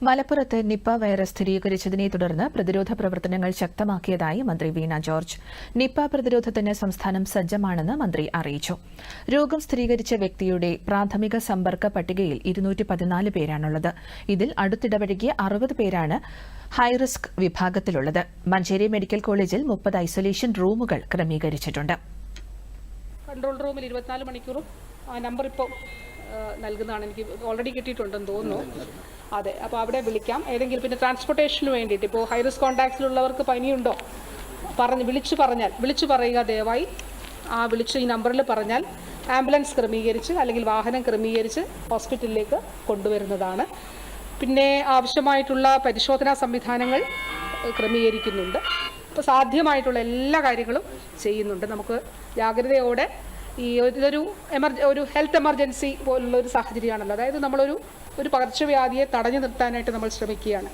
മലപ്പുറത്ത് Nipah virus സ്ഥിരീകരിച്ചതിനെ തുടർന്ന് പ്രതിരോധ പ്രവർത്തനങ്ങൾ ശക്തമാക്കിയതായി മന്ത്രി വീണ ജോർജ്. നിപ്പ പ്രതിരോധത്തിന് സംസ്ഥാനം സജ്ജമാണെന്ന് മന്ത്രി അറിയിച്ചു. രോഗം സ്ഥിരീകരിച്ച വ്യക്തിയുടെ പ്രാഥമിക സമ്പർക്ക പട്ടികയിൽ 214 പേരാണുള്ളത്. ഇതിൽ അടുത്തിടപഴകിയ 60 പേരാണ് ഹൈറിസ്ക് വിഭാഗത്തിലുള്ളത്. മഞ്ചേരി മെഡിക്കൽ കോളേജിൽ 30 ഐസൊലേഷൻ റൂമുകൾ ക്രമീകരിച്ചിട്ടുണ്ട്. കൺട്രോൾ റൂമിൽ 24 മണിക്കൂറും ആ നമ്പർ ഇപ്പോൾ നൽകുന്നതാണ്. എനിക്ക് ഓൾറെഡി കിട്ടിയിട്ടുണ്ടെന്ന് തോന്നുന്നു. അതെ, അപ്പോൾ അവിടെ വിളിക്കാം. ഏതെങ്കിലും പിന്നെ ട്രാൻസ്പോർട്ടേഷന് വേണ്ടിയിട്ട് ഇപ്പോൾ ഹൈറിസ്ക് കോൺടാക്ട്സിലുള്ളവർക്ക് പനിയുണ്ടോ വിളിച്ചു പറയുക ദയവായി. വിളിച്ച് ഈ നമ്പറിൽ പറഞ്ഞാൽ ആംബുലൻസ് ക്രമീകരിച്ച് അല്ലെങ്കിൽ വാഹനം ക്രമീകരിച്ച് ഹോസ്പിറ്റലിലേക്ക് കൊണ്ടുവരുന്നതാണ്. പിന്നെ ആവശ്യമായിട്ടുള്ള പരിശോധനാ സംവിധാനങ്ങൾ ക്രമീകരിക്കുന്നുണ്ട്. അപ്പോൾ സാധ്യമായിട്ടുള്ള എല്ലാ കാര്യങ്ങളും ചെയ്യുന്നുണ്ട്. നമുക്ക് ജാഗ്രതയോടെ ഒരു ഹെൽത്ത് എമർജൻസി പോലുള്ള ഒരു സാഹചര്യമാണല്ലോ. അതായത് നമ്മളൊരു പകർച്ചവ്യാധിയെ തടഞ്ഞു നിർത്താനായിട്ട് നമ്മൾ ശ്രമിക്കുകയാണ്.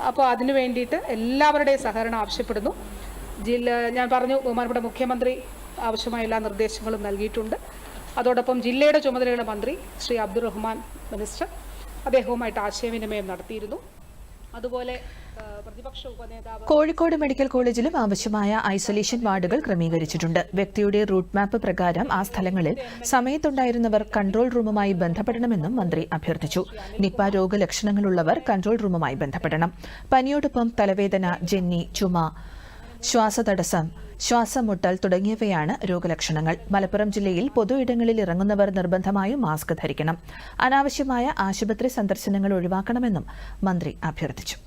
അപ്പോൾ അതിനു വേണ്ടിയിട്ട് എല്ലാവരുടെയും സഹകരണം ആവശ്യപ്പെടുന്നു. ഞാൻ പറഞ്ഞു, ബഹുമാനപ്പെട്ട മുഖ്യമന്ത്രി ആവശ്യമായ എല്ലാ നിർദ്ദേശങ്ങളും നൽകിയിട്ടുണ്ട്. അതോടൊപ്പം ജില്ലയുടെ ചുമതലയുള്ള മന്ത്രി ശ്രീ അബ്ദുറഹ്മാൻ മിനിസ്റ്റർ അദ്ദേഹവുമായിട്ട് ആശയവിനിമയം നടത്തിയിരുന്നു. അതുപോലെ കോഴിക്കോട് മെഡിക്കൽ കോളേജിലും ആവശ്യമായ ഐസൊലേഷൻ വാർഡുകൾ ക്രമീകരിച്ചിട്ടുണ്ട്. വ്യക്തിയുടെ റൂട്ട് മാപ്പ് പ്രകാരം ആ സ്ഥലങ്ങളിൽ സമയത്തുണ്ടായിരുന്നവർ കൺട്രോൾ റൂമുമായി ബന്ധപ്പെടണമെന്നും മന്ത്രി അഭ്യർത്ഥിച്ചു. നിപ്പ രോഗലക്ഷണങ്ങളുള്ളവർ കൺട്രോൾ റൂമുമായി ബന്ധപ്പെടണം. പനിയോടൊപ്പം തലവേദന, ജന്നി, ചുമ, ശ്വാസതടസ്സം, ശ്വാസമുട്ടൽ തുടങ്ങിയവയാണ് രോഗലക്ഷണങ്ങൾ. മലപ്പുറം ജില്ലയിൽ പൊതു ഇടങ്ങളിൽ ഇറങ്ങുന്നവർ നിർബന്ധമായും മാസ്ക് ധരിക്കണം. അനാവശ്യമായ ആശുപത്രി സന്ദർശനങ്ങൾ ഒഴിവാക്കണമെന്നും മന്ത്രി അഭ്യർത്ഥിച്ചു.